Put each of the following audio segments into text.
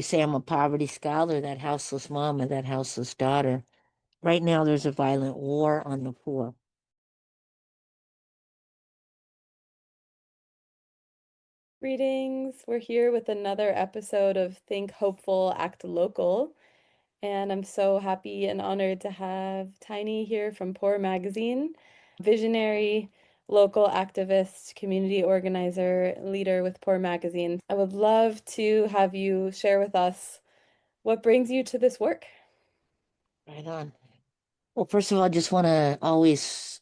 always say I'm a poverty scholar, that houseless mama, that houseless daughter. Right now, there's a violent war on the poor. Greetings. We're here with another episode of Think Hopeful, Act Local. And I'm so happy and honored to have Tiny here from Poor Magazine, visionary local activist, community organizer, leader with Poor Magazine. I would love to have you share with us what brings you to this work. Right on. Well, first of all, I just want to always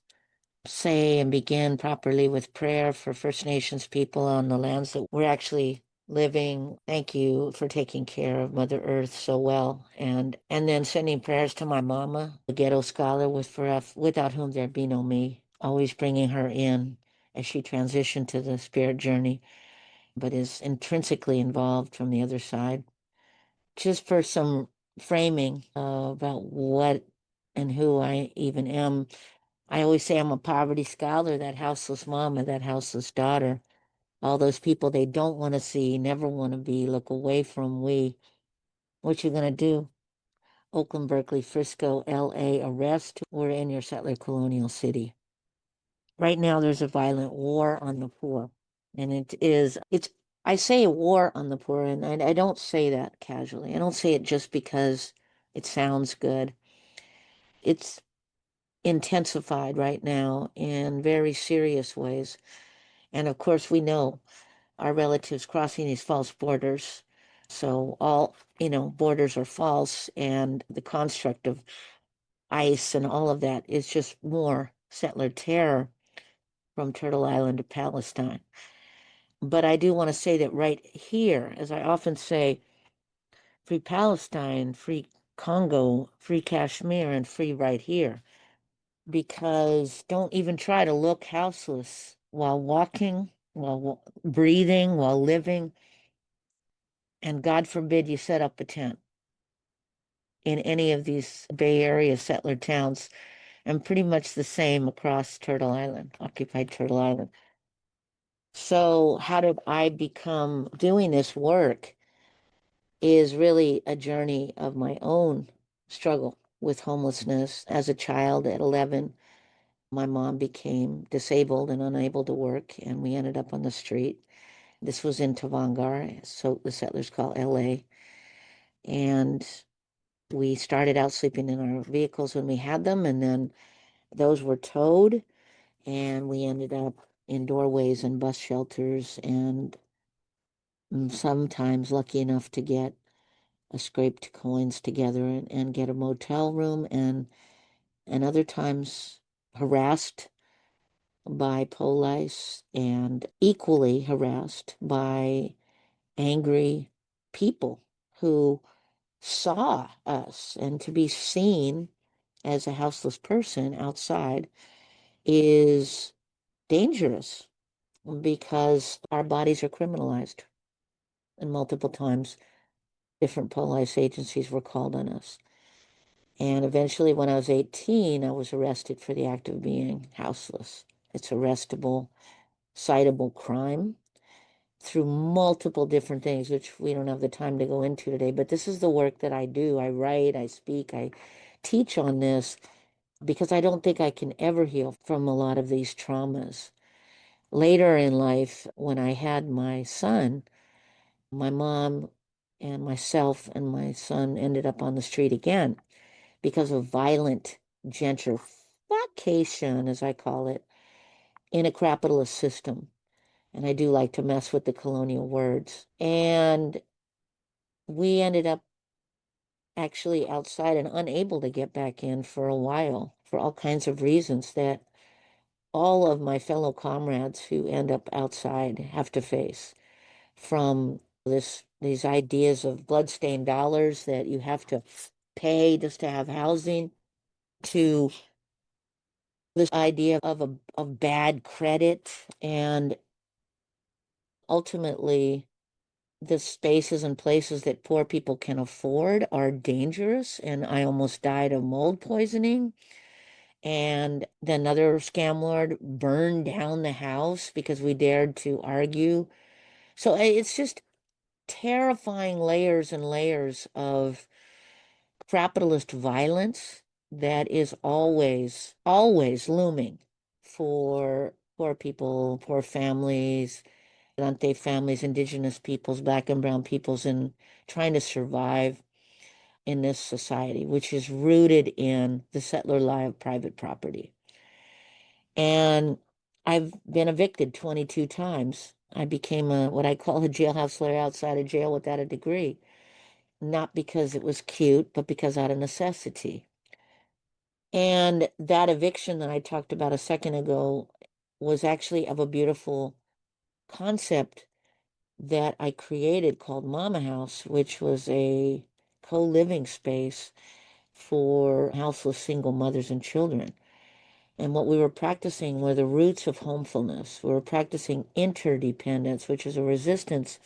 say and begin properly with prayer for First Nations people on the lands that we're actually living. Thank you for taking care of Mother Earth so well. And then sending prayers to my mama, the ghetto scholar without whom there'd be no me. Always bringing her in as she transitioned to the spirit journey, but is intrinsically involved from the other side. Just for some framing about what and who I even am. I always say I'm a poverty scholar, that houseless mama, that houseless daughter. All those people they don't want to see, never want to be, look away from we. What you gonna do? Oakland, Berkeley, Frisco, LA, arrest. We're in your settler colonial city. Right now there's a violent war on the poor. And it's I say a war on the poor, and I don't say that casually. I don't say it just because it sounds good. It's intensified right now in very serious ways. And of course, we know our relatives crossing these false borders. So all, borders are false, and the construct of ICE and all of that is just more settler terror from Turtle Island to Palestine. But I do want to say that right here, as I often say, free Palestine, free Congo, free Kashmir, and free right here. Because don't even try to look houseless while walking, while breathing, while living. And God forbid you set up a tent in any of these Bay Area settler towns, and pretty much the same across Turtle Island, occupied Turtle Island. So, how did I become doing this work is really a journey of my own struggle with homelessness. As a child at 11, my mom became disabled and unable to work, and we ended up on the street. This was in Tavangar, so the settlers call LA. And we started out sleeping in our vehicles when we had them, and then those were towed, and we ended up in doorways and bus shelters, and sometimes lucky enough to get a scraped coins together and get a motel room, and other times harassed by police and equally harassed by angry people who saw us. And to be seen as a houseless person outside is dangerous because our bodies are criminalized. And multiple times, different police agencies were called on us. And eventually, when I was 18, I was arrested for the act of being houseless. It's arrestable, citable crime through multiple different things, which we don't have the time to go into today. But this is the work that I do. I write, I speak, I teach on this because I don't think I can ever heal from a lot of these traumas. Later in life, when I had my son, my mom and myself and my son ended up on the street again because of violent gentrification, as I call it, in a capitalist system. And I do like to mess with the colonial words. And we ended up actually outside and unable to get back in for a while for all kinds of reasons that all of my fellow comrades who end up outside have to face, from these ideas of bloodstained dollars that you have to pay just to have housing, to this idea of bad credit, and ultimately the spaces and places that poor people can afford are dangerous. And I almost died of mold poisoning. And then another scam lord burned down the house because we dared to argue. So it's just terrifying layers and layers of capitalist violence that is always, always looming for poor people, poor families, Dante families, indigenous peoples, black and brown peoples, and trying to survive in this society, which is rooted in the settler lie of private property. And I've been evicted 22 times. I became what I call a jailhouse lawyer outside of jail without a degree, not because it was cute, but because out of necessity. And that eviction that I talked about a second ago was actually of a beautiful concept that I created called Mama House, which was a co-living space for houseless single mothers and children. And what we were practicing were the roots of homefulness. We were practicing interdependence, which is a resistance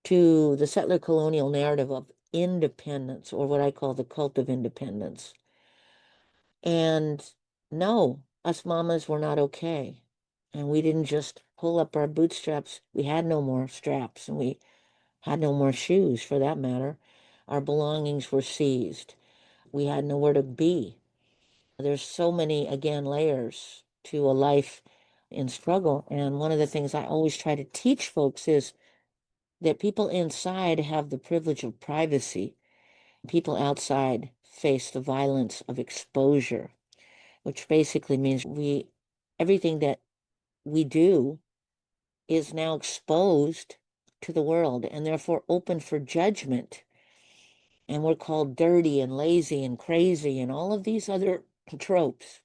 to the settler colonial narrative of independence, or what I call the cult of independence. And no, us mamas were not okay. And we didn't just pull up our bootstraps. We had no more straps, and we had no more shoes for that matter. Our belongings were seized. We had nowhere to be. There's so many, again, layers to a life in struggle. And one of the things I always try to teach folks is that people inside have the privilege of privacy. People outside face the violence of exposure, which basically means everything that we do is now exposed to the world and therefore open for judgment. And we're called dirty and lazy and crazy and all of these other tropes.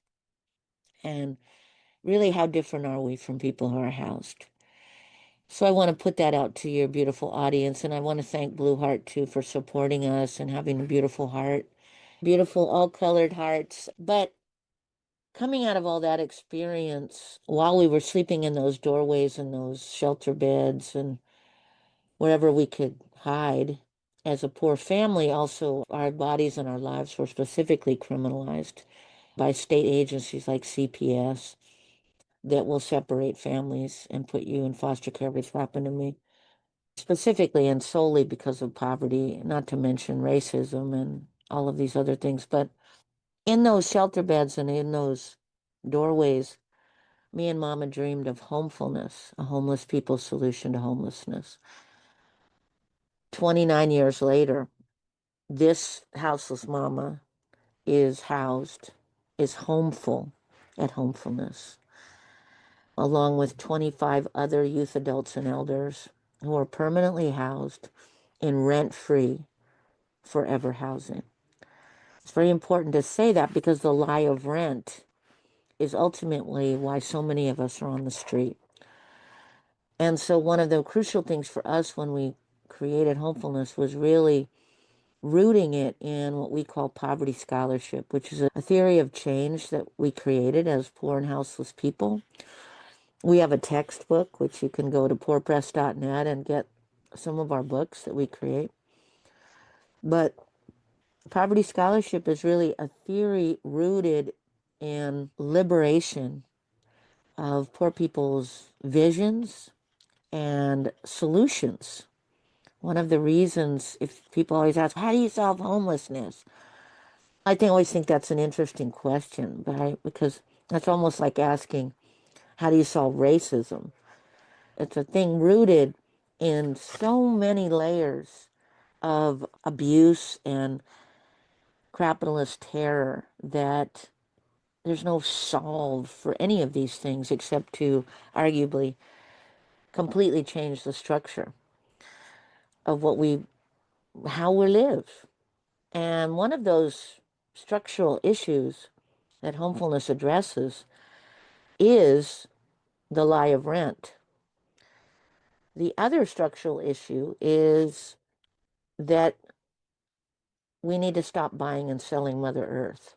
And really, how different are we from people who are housed? So I want to put that out to your beautiful audience. And I want to thank Blue Heart too for supporting us and having a beautiful heart, beautiful all colored hearts. But coming out of all that experience, while we were sleeping in those doorways and those shelter beds and wherever we could hide, as a poor family, also our bodies and our lives were specifically criminalized by state agencies like CPS that will separate families and put you in foster care, which happened to me specifically and solely because of poverty, not to mention racism and all of these other things. But in those shelter beds and in those doorways, me and Mama dreamed of homefulness, a homeless people's solution to homelessness. 29 years later, this houseless mama is housed, is homeful at Homefulness, along with 25 other youth adults and elders who are permanently housed in rent-free forever housing. It's very important to say that because the lie of rent is ultimately why so many of us are on the street. And so one of the crucial things for us when we created Homefulness was really rooting it in what we call poverty scholarship, which is a theory of change that we created as poor and houseless people. We have a textbook, which you can go to poorpress.net and get some of our books that we create. But poverty scholarship is really a theory rooted in liberation of poor people's visions and solutions. One of the reasons, if people always ask, how do you solve homelessness? Always think that's an interesting question, because that's almost like asking, how do you solve racism? It's a thing rooted in so many layers of abuse and capitalist terror that there's no solve for any of these things except to arguably completely change the structure of how we live. And one of those structural issues that Homefulness addresses is the lie of rent. The other structural issue is that we need to stop buying and selling Mother Earth.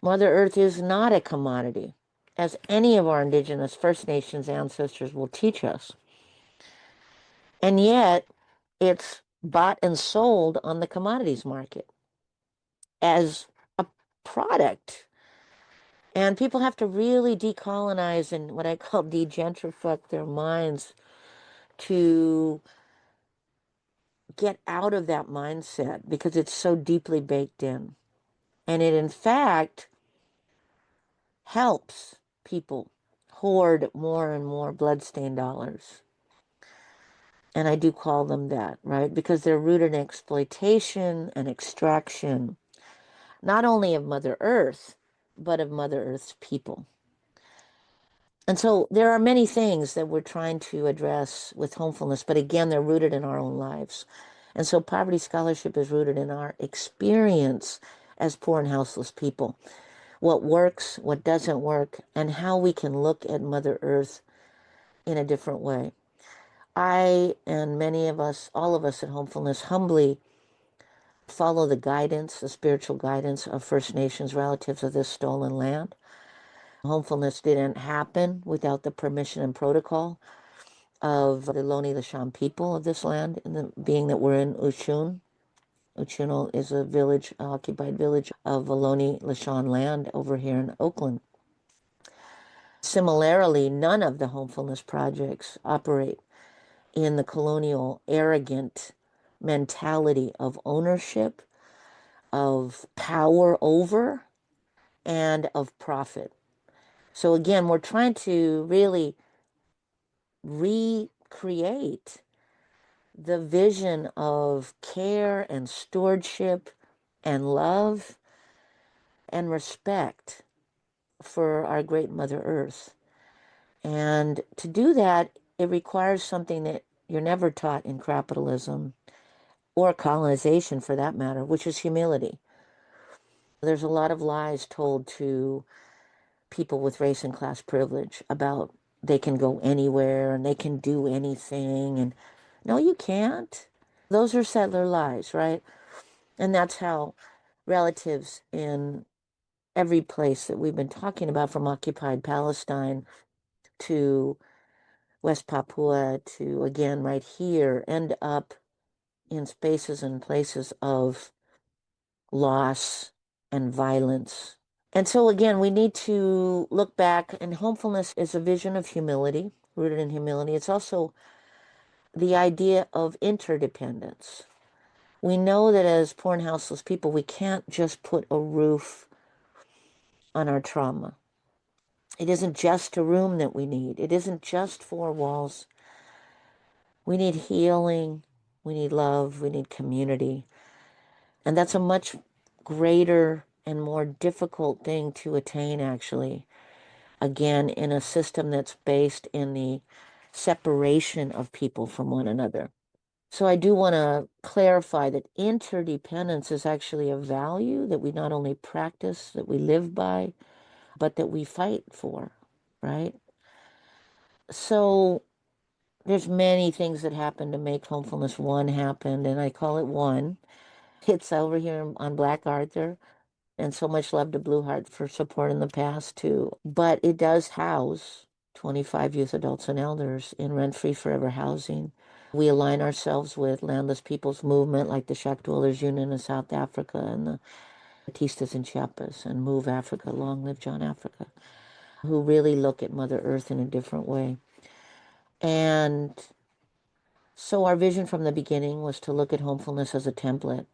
Mother Earth is not a commodity, as any of our Indigenous First Nations ancestors will teach us. And yet, it's bought and sold on the commodities market as a product. And people have to really decolonize and what I call degentrify their minds to get out of that mindset because it's so deeply baked in. And it, in fact, helps people hoard more and more bloodstained dollars. And I do call them that, right? Because they're rooted in exploitation and extraction, not only of Mother Earth, but of Mother Earth's people. And so there are many things that we're trying to address with homefulness, but again, they're rooted in our own lives. And so poverty scholarship is rooted in our experience as poor and houseless people, what works, what doesn't work, and how we can look at Mother Earth in a different way. I and many of us, all of us at Homefulness, humbly follow the guidance, the spiritual guidance of First Nations relatives of this stolen land. Homefulness didn't happen without the permission and protocol of the Loni Lishan people of this land, and being that we're in Uchun. Uchun is a village, occupied village of Ohlone Lishan land over here in Oakland. Similarly, none of the homefulness projects operate in the colonial, arrogant mentality of ownership, of power over, and of profit. So again, we're trying to really recreate the vision of care and stewardship and love and respect for our great Mother Earth. And to do that, it requires something that you're never taught in capitalism or colonization for that matter, which is humility. There's a lot of lies told to people with race and class privilege about they can go anywhere and they can do anything. And no, you can't. Those are settler lies, right? And that's how relatives in every place that we've been talking about, from occupied Palestine to West Papua to again right here, end up in spaces and places of loss and violence. And so again, we need to look back, and homefulness is a vision of humility, rooted in humility. It's also the idea of interdependence. We know that as poor and houseless people, we can't just put a roof on our trauma. It isn't just a room that we need. It isn't just four walls. We need healing. We need love. We need community. And that's a much greater and more difficult thing to attain, actually. Again, in a system that's based in the separation of people from one another. So I do want to clarify that interdependence is actually a value that we not only practice, that we live by, but that we fight for, right? So there's many things that happen to make Homefulness One happen, and I call it One. It's over here on Black Arthur, and so much love to Blue Heart for support in the past too. But it does house 25 youth adults and elders in rent-free forever housing. We align ourselves with Landless Peoples Movement like the Shack Dwellers Union in South Africa and the Batistas in Chiapas and Move Africa, Long Live John Africa, who really look at Mother Earth in a different way. And so our vision from the beginning was to look at homefulness as a template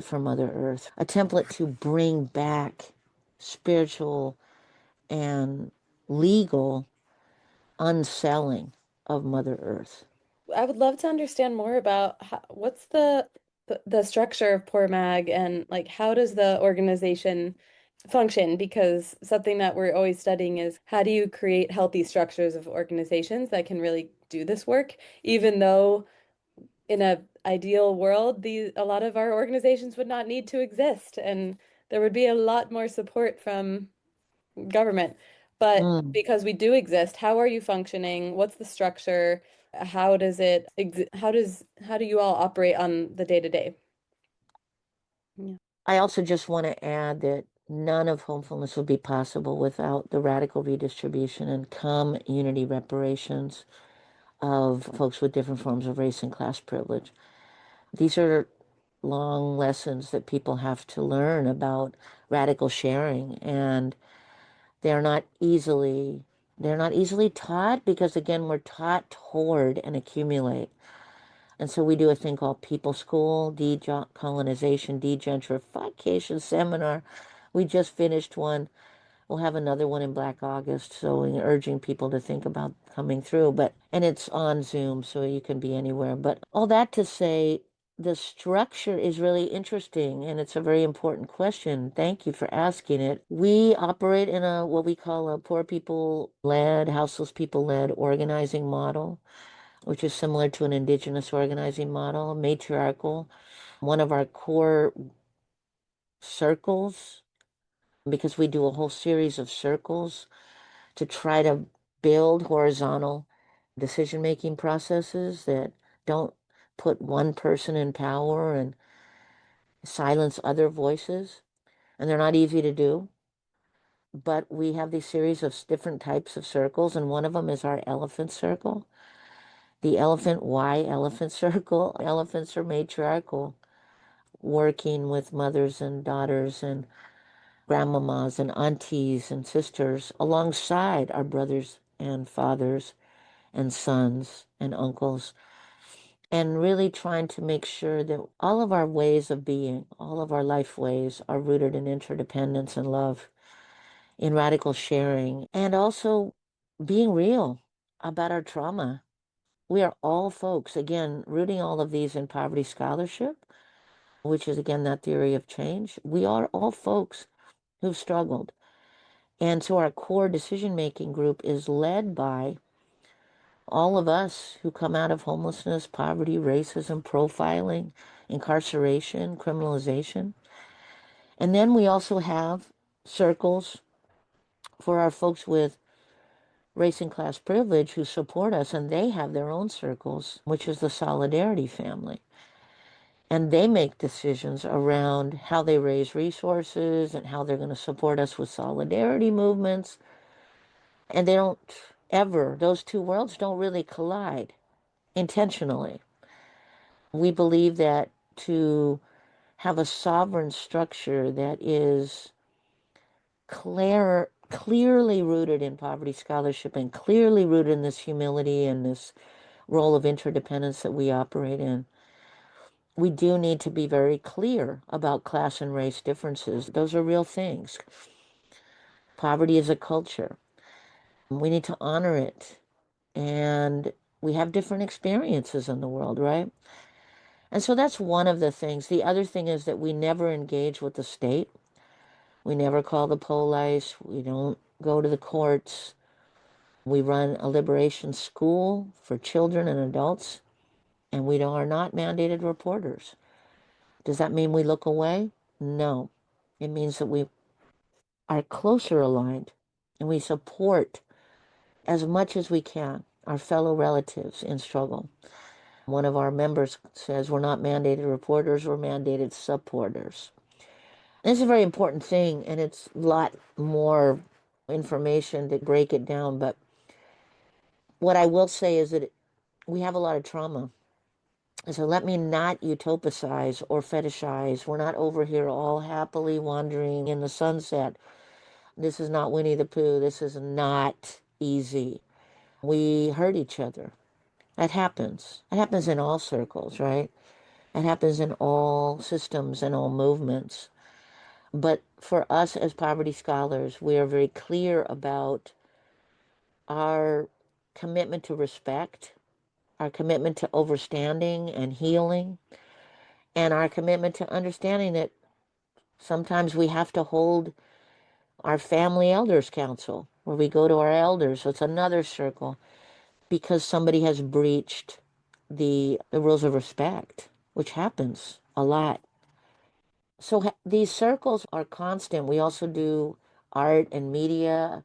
for Mother Earth, a template to bring back spiritual and legal unselling of Mother Earth. I would love to understand more about what's the structure of Poor Mag, and like how does the organization function? Because something that we're always studying is how do you create healthy structures of organizations that can really do this work, even though in a ideal world, a lot of our organizations would not need to exist, and there would be a lot more support from government. But Mm. because we do exist, how are you functioning? What's the structure? How does it ex how do you all operate on the day to day? Yeah. I also just want to add that none of homefulness would be possible without the radical redistribution and community reparations of folks with different forms of race and class privilege. These are long lessons that people have to learn about radical sharing, and they're not easily they're not easily taught because again we're taught to hoard and accumulate. And so we do a thing called People School, Decolonization, Degentrification Seminar. We just finished one. We'll have another one in Black August, so we're urging people to think about coming through. And it's on Zoom, so you can be anywhere. But all that to say, the structure is really interesting, and it's a very important question. Thank you for asking it. We operate in a what we call a poor people led, houseless people led organizing model, which is similar to an indigenous organizing model, matriarchal. One of our core circles, because we do a whole series of circles to try to build horizontal decision-making processes that don't put one person in power and silence other voices. And they're not easy to do. But we have these series of different types of circles, and one of them is our elephant circle. The elephant, why elephant circle? Elephants are matriarchal, working with mothers and daughters and grandmamas and aunties and sisters alongside our brothers and fathers and sons and uncles, and really trying to make sure that all of our ways of being, all of our life ways are rooted in interdependence and love, in radical sharing, and also being real about our trauma. We are all folks, again, rooting all of these in poverty scholarship, which is again that theory of change. We are all folks who've struggled. And so our core decision making group is led by all of us who come out of homelessness, poverty, racism, profiling, incarceration, criminalization. And then we also have circles for our folks with race and class privilege who support us, and they have their own circles, which is the Solidarity family. And they make decisions around how they raise resources and how they're going to support us with solidarity movements. And they don't ever, those two worlds don't really collide intentionally. We believe that to have a sovereign structure that is clearly rooted in poverty scholarship and clearly rooted in this humility and this role of interdependence that we operate in, we do need to be very clear about class and race differences. Those are real things. Poverty is a culture. We need to honor it. And we have different experiences in the world, right? And so that's one of the things. The other thing is that we never engage with the state. We never call the police. We don't go to the courts. We run a liberation school for children and adults, and we are not mandated reporters. Does that mean we look away? No. It means that we are closer aligned and we support as much as we can our fellow relatives in struggle. One of our members says we're not mandated reporters, we're mandated supporters. This is a very important thing, and it's a lot more information to break it down. But what I will say is that we have a lot of trauma. So let me not utopicize or fetishize. We're not over here all happily wandering in the sunset. This is not Winnie the Pooh. This is not easy. We hurt each other. That happens. It happens in all circles, right? It happens in all systems and all movements. But for us as poverty scholars, we are very clear about our commitment to respect, our commitment to overstanding and healing, and our commitment to understanding that sometimes we have to hold our family elders council, where we go to our elders. So it's another circle because somebody has breached the rules of respect, which happens a lot. So these circles are constant. We also do art and media.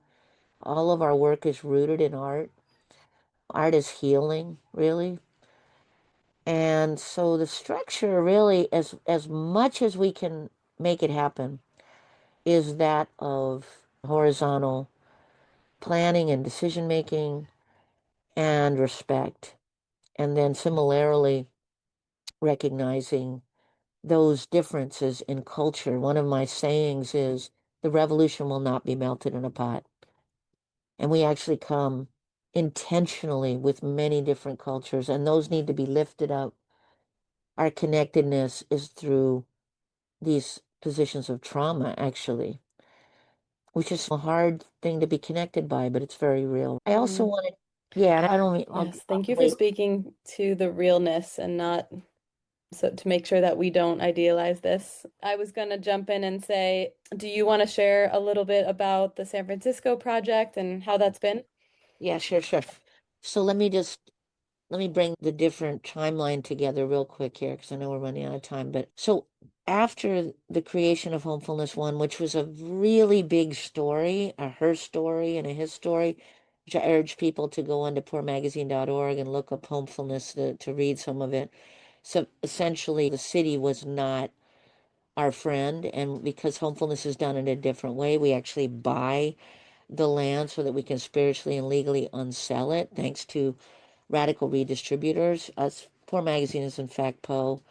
All of our work is rooted in art. Art is healing, really. And so the structure really, as much as we can make it happen, is that of horizontal planning and decision making and respect. And then similarly, recognizing those differences in culture. One of my sayings is the revolution will not be melted in a pot. And we actually come intentionally with many different cultures, and those need to be lifted up our connectedness is through these positions of trauma, actually, which is a hard thing to be connected by, but it's very real. I also Mm. wanted, yeah, and I don't mean, Yes, I'll thank you for wait. speaking to the realness and not so to make sure that we don't idealize this. I was going to jump in and say, do you want to share a little bit about the San Francisco project and how that's been? Yeah, sure, sure. So let me bring the different timeline together real quick here because I know we're running out of time. But so after the creation of Homefulness One, which was a really big story, a her story and a his story, which I urge people to go onto poormagazine.org and look up Homefulness to read some of it. So essentially, the city was not our friend, and because Homefulness is done in a different way, we actually buy the land so that we can spiritually and legally unsell it, thanks to radical redistributors. Us, Poor Magazine is in fact Poe.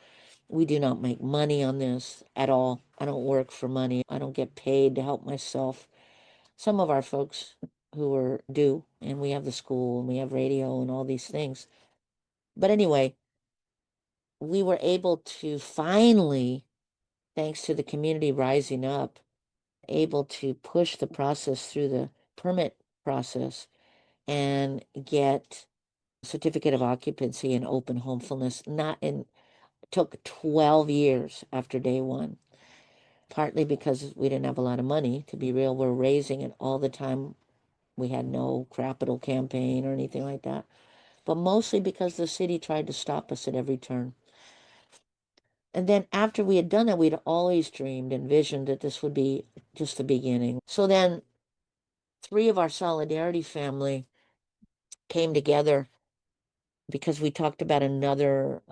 We do not make money on this at all. I don't work for money. I don't get paid to help myself. Some of our folks who are do, and we have the school and we have radio and all these things. But anyway, we were able to finally, thanks to the community rising up, able to push the process through the permit process and get certificate of occupancy and open homefulness. Not in Took 12 years after day one, partly because we didn't have a lot of money. To be real, we're raising it all the time. We had no capital campaign or anything like that, but mostly because the city tried to stop us at every turn. And then after we had done that, we'd always dreamed and visioned that this would be just the beginning. So then three of our Solidarity family came together because we talked about another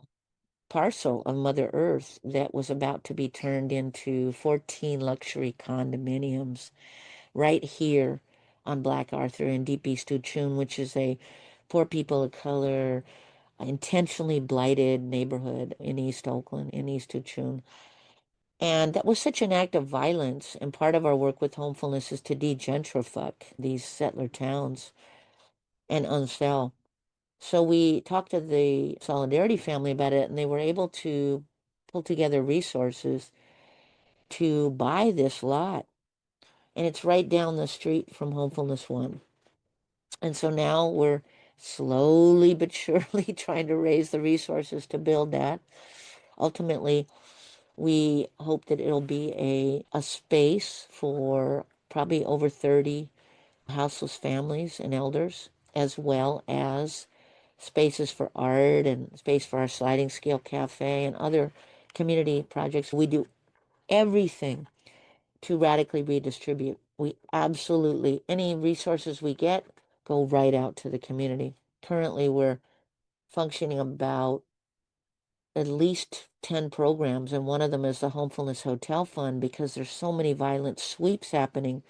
parcel of Mother Earth that was about to be turned into 14 luxury condominiums right here on Black Arthur in Deep East Uchun, which is a poor people of color, intentionally blighted neighborhood in East Oakland, in East Uchun. And that was such an act of violence. And part of our work with Homefulness is to degentrify these settler towns and unsell. So we talked to the Solidarity family about it, and they were able to pull together resources to buy this lot. And it's right down the street from Homefulness One. And so now we're slowly but surely trying to raise the resources to build that. Ultimately, we hope that it'll be a space for probably over 30 houseless families and elders, as well as spaces for art and space for our sliding scale cafe and other community projects. We do everything to radically redistribute. We absolutely, any resources we get go right out to the community. Currently, we're functioning about at least 10 programs, and one of them is the Homefulness Hotel Fund because there's so many violent sweeps happening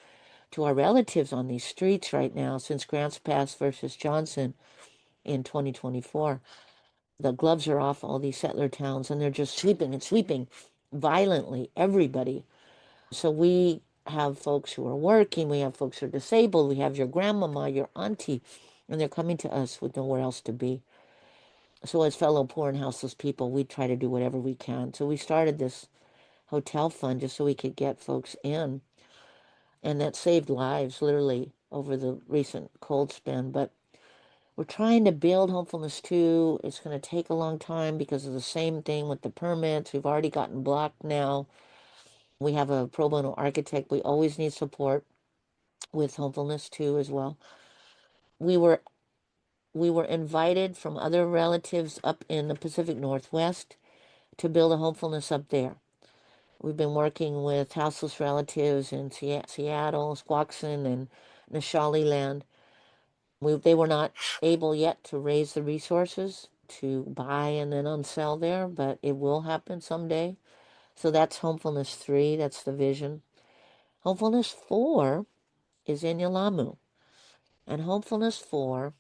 to our relatives on these streets right now since Grants Pass versus Johnson in 2024. The gloves are off all these settler towns and they're just sweeping and sweeping violently everybody. So we have folks who are working, we have folks who are disabled, we have your grandmama, your auntie, and they're coming to us with nowhere else to be. So as fellow poor and houseless people, we try to do whatever we can. So we started this hotel fund just so we could get folks in, and that saved lives literally over the recent cold spin. But we're trying to build Homefulness 2. It's going to take a long time because of the same thing with the permits. We've already gotten blocked now. We have a pro bono architect. We always need support with Homefulness 2 as well. We were we were invited from other relatives up in the Pacific Northwest to build a Homefulness up there. We've been working with houseless relatives in Seattle, Squaxin, and Nishnawbe land. They were not able yet to raise the resources to buy and then unsell there, but it will happen someday. So that's Homefulness 3, that's the vision. Homefulness 4 is in Yelamu. And Homefulness 4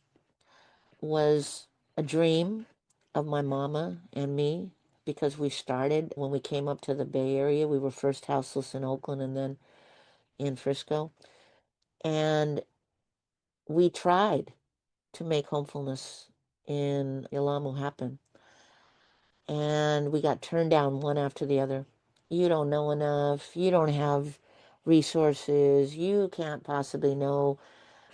was a dream of my mama and me because we started when we came up to the Bay Area. We were first houseless in Oakland and then in Frisco. And we tried to make Homefulness in Yelamu happen. and we got turned down one after the other. You don't know enough. You don't have resources. You can't possibly know.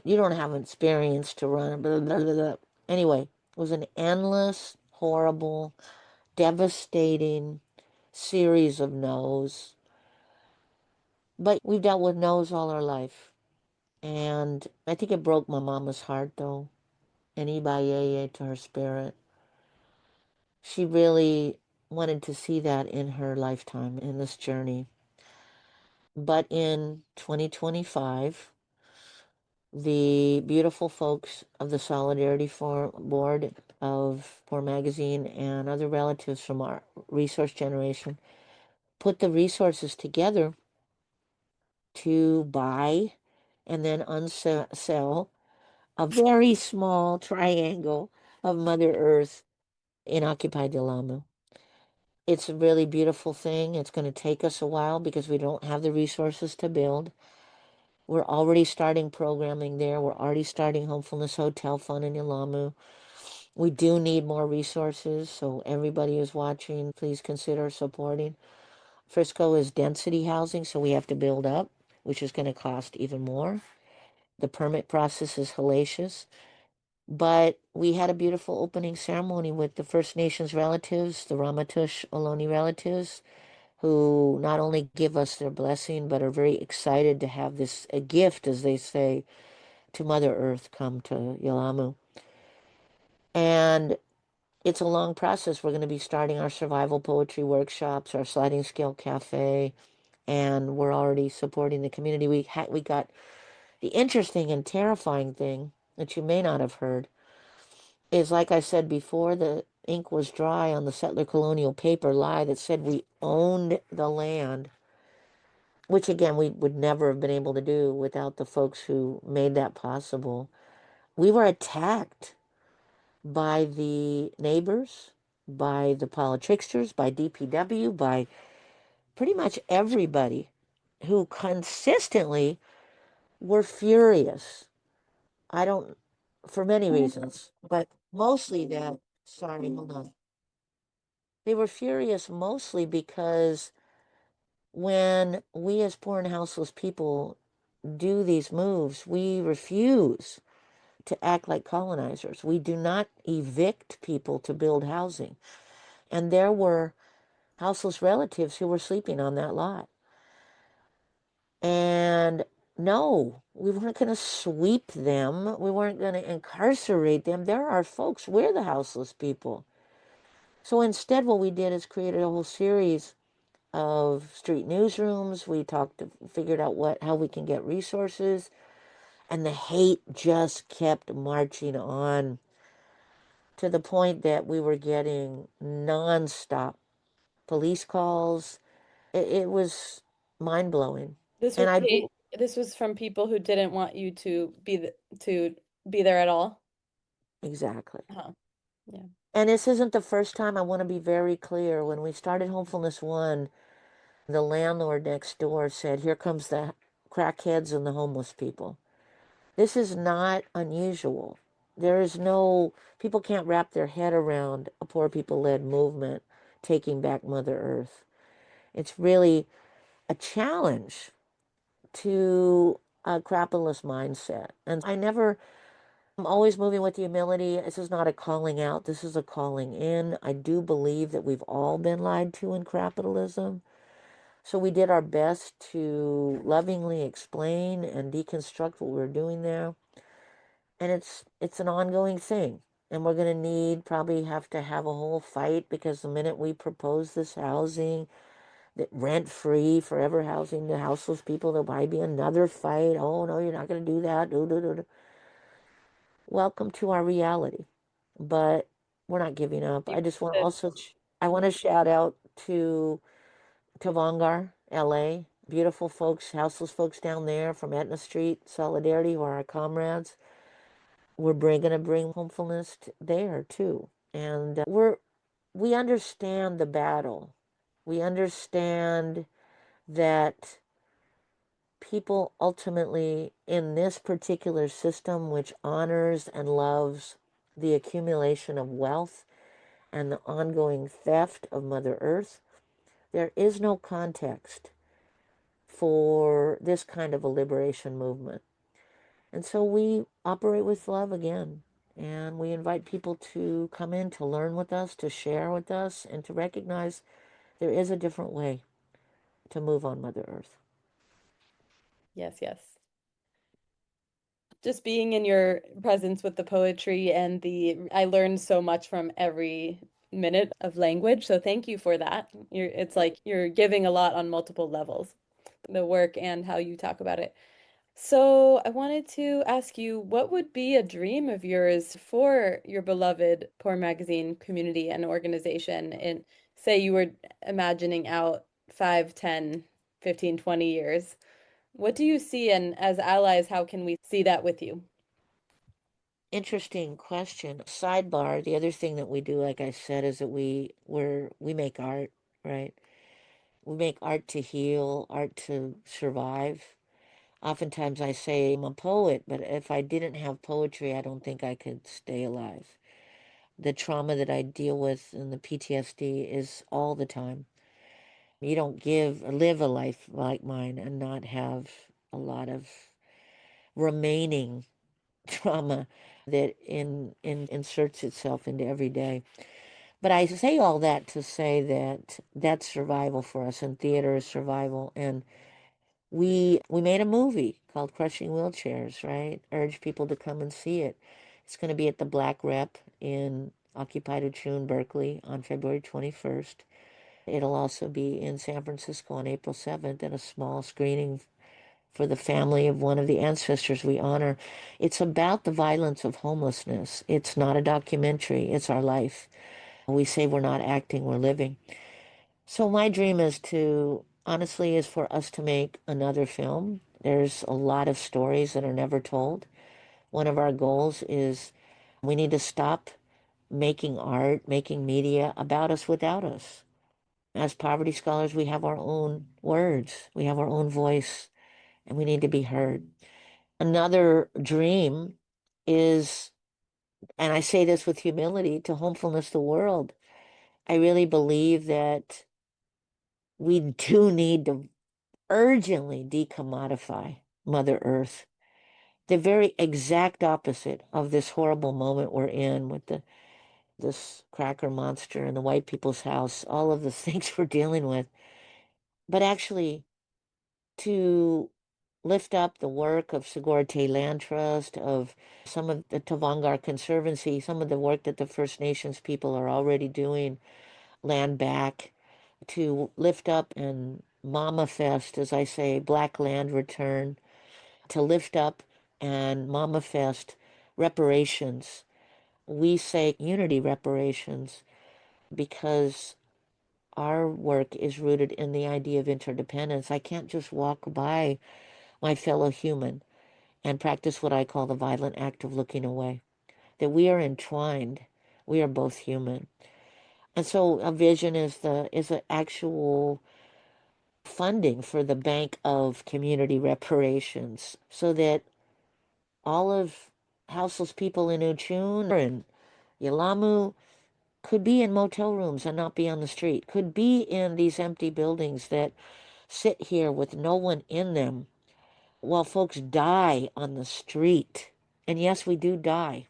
You don't have experience to run. Blah, blah, blah, blah. Anyway, it was an endless, horrible, devastating series of no's. But we've dealt with no's all our life. And I think it broke my mama's heart, though, and iba to her spirit. She really wanted to see that in her lifetime, in this journey. But in 2025, the beautiful folks of the Solidarity Board of Poor Magazine and other relatives from our resource generation put the resources together to buy and then unsell a very small triangle of Mother Earth in occupied Del Amo. It's a really beautiful thing. It's going to take us a while because we don't have the resources to build. We're already starting programming there. We're already starting Homefulness Hotel Fund in Ilamu. We do need more resources, so everybody who's watching, please consider supporting. Frisco is density housing, so we have to build up, which is going to cost even more. The permit process is hellacious. But we had a beautiful opening ceremony with the First Nations relatives, the Ramatush Ohlone relatives, who not only give us their blessing, but are very excited to have this, a gift, as they say, to Mother Earth come to Yelamu. And it's a long process. We're going to be starting our survival poetry workshops, our sliding scale cafe, and we're already supporting the community. We got the interesting and terrifying thing that you may not have heard is, like I said before, the ink was dry on the settler colonial paper lie that said we owned the land, which again we would never have been able to do without the folks who made that possible. We were attacked by the neighbors, by the politricksters, by DPW, by pretty much everybody who consistently were furious. I don't, for many reasons, but mostly that, sorry, hold on. They were furious mostly because when we as poor and houseless people do these moves, we refuse to act like colonizers. We do not evict people to build housing. And there were houseless relatives who were sleeping on that lot. And no, we weren't going to sweep them. We weren't going to incarcerate them. They're our folks. We're the houseless people. So instead, what we did is created a whole series of street newsrooms. We figured out how we can get resources, and the hate just kept marching on to the point that we were getting nonstop police calls. It was mind blowing, This and was I do this was from people who didn't want you to be there at all. exactly. Huh. Yeah. And this isn't the first time. I want to be very clear. When we started Homefulness One, the landlord next door said, "Here comes the crackheads and the homeless people." This is not unusual. There is no, people can't wrap their head around a poor people led movement taking back Mother Earth. It's really a challenge to a capitalist mindset. And I'm always moving with humility. This is not a calling out, this is a calling in. I do believe that we've all been lied to in capitalism. So we did our best to lovingly explain and deconstruct what we were doing there. And it's an ongoing thing. And we're going to probably have to have a whole fight because the minute we propose this housing, that rent free, forever housing the houseless people, there'll probably be another fight. Oh, no, you're not going to do that. Do, do, do, do. Welcome to our reality. But we're not giving up. I just want to also, I want to shout out to Tavangar, LA. Beautiful folks, houseless folks down there from Etna Street, Solidarity, who are our comrades. We're going to bring homefulness there too. And we understand the battle. We understand that people ultimately in this particular system, which honors and loves the accumulation of wealth and the ongoing theft of Mother Earth, there is no context for this kind of a liberation movement. And so we operate with love again. And we invite people to come in to learn with us, to share with us, and to recognize there is a different way to move on Mother Earth. Yes, yes. Just being in your presence with the poetry and I learned so much from every minute of language. So thank you for that. It's like you're giving a lot on multiple levels, the work and how you talk about it. So I wanted to ask you, what would be a dream of yours for your beloved Poor Magazine community and organization? And say you were imagining out 5, 10, 15, 20 years. What do you see? And as allies, how can we see that with you? Interesting question. Sidebar, the other thing that we do, like I said, is that we make art, right? We make art to heal, art to survive. Oftentimes I say I'm a poet, but if I didn't have poetry, I don't think I could stay alive. The trauma that I deal with and the PTSD is all the time. You don't live a life like mine and not have a lot of remaining trauma that inserts itself into every day. But I say all that to say that that's survival for us, and theater is survival. And we made a movie called Crushing Wheelchairs, right? Urge people to come and see it. It's going to be at the Black Rep in Occupied Uchun, Berkeley on February 21st. It'll also be in San Francisco on April 7th at a small screening for the family of one of the ancestors we honor. It's about the violence of homelessness. It's not a documentary, it's our life. We say we're not acting, we're living. So my dream honestly, is for us to make another film. There's a lot of stories that are never told. One of our goals is we need to stop making art, making media about us without us. As poverty scholars, we have our own words, we have our own voice, and we need to be heard. Another dream is, and I say this with humility, to homefulness the world. I really believe that we do need to urgently decommodify Mother Earth. The very exact opposite of this horrible moment we're in with this cracker monster and the white people's house, all of the things we're dealing with. But actually to lift up the work of Segurite Land Trust, of some of the Tavangar Conservancy, some of the work that the First Nations people are already doing, land back, to lift up and Mama Fest, as I say, Black Land Return, to lift up and Mama Fest reparations. We say unity reparations because our work is rooted in the idea of interdependence. I can't just walk by my fellow human and practice what I call the violent act of looking away. That we are entwined. We are both human. And so a vision is an actual funding for the Bank of Community Reparations so that all of houseless people in Uchun and Yelamu could be in motel rooms and not be on the street, could be in these empty buildings that sit here with no one in them while folks die on the street. And yes, we do die.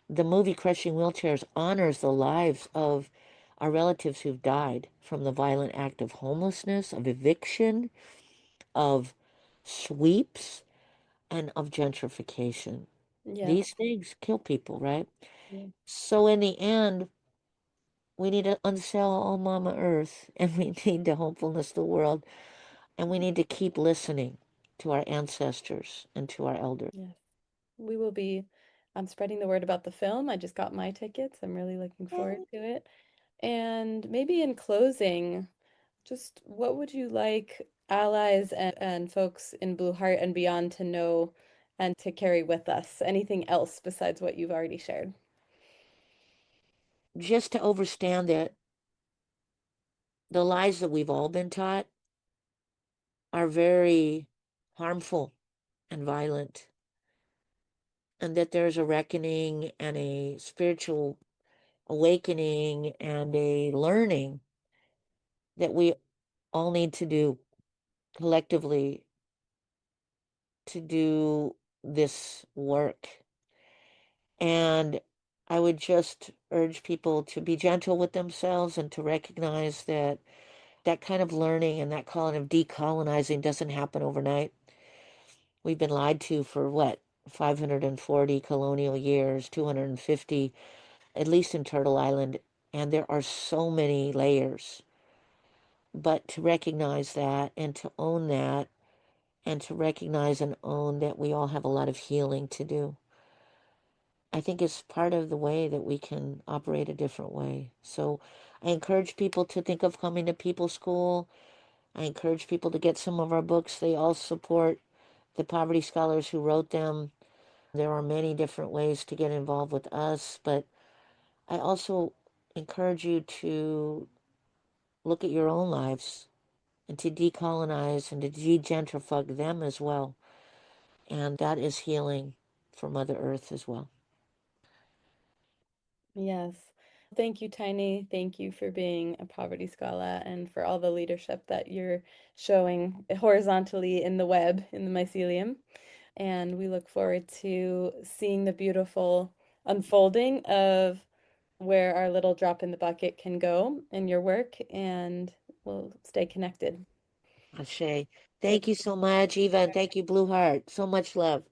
The movie Crushing Wheelchairs honors the lives of our relatives who've died from the violent act of homelessness, of eviction, of sweeps, and of gentrification. Yeah. These things kill people, right? Yeah. So in the end, we need to unsell all Mama Earth and we need to hopefulness the world and we need to keep listening to our ancestors and to our elders. Yes. We will be spreading the word about the film. I just got my tickets. I'm really looking forward to it. And maybe in closing, just what would you like allies and folks in Blue Heart and beyond to know and to carry with us? Anything else besides what you've already shared? Just to understand that the lies that we've all been taught are very harmful and violent, and that there's a reckoning and a spiritual awakening and a learning that we all need to do collectively to do this work. And I would just urge people to be gentle with themselves and to recognize that that kind of learning and that kind of decolonizing doesn't happen overnight. We've been lied to for what, 540 colonial years, 250, at least in Turtle Island. And there are so many layers. But to recognize that and to own that and to recognize and own that we all have a lot of healing to do, I think is part of the way that we can operate a different way. So I encourage people to think of coming to People School. I encourage people to get some of our books. They all support the poverty scholars who wrote them. There are many different ways to get involved with us, but I also encourage you to look at your own lives and to decolonize and to de-gentrify them as well. And that is healing for Mother Earth as well. Yes. Thank you, Tiny. Thank you for being a Poverty Scholar and for all the leadership that you're showing horizontally in the web, in the mycelium. And we look forward to seeing the beautiful unfolding of where our little drop in the bucket can go in your work, and we'll stay connected. Ashe. Thank you so much, Eva, and thank you, Blue Heart. So much love.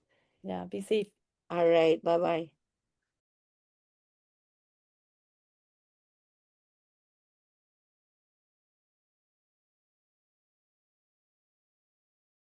Yeah, be safe. All right. Bye bye.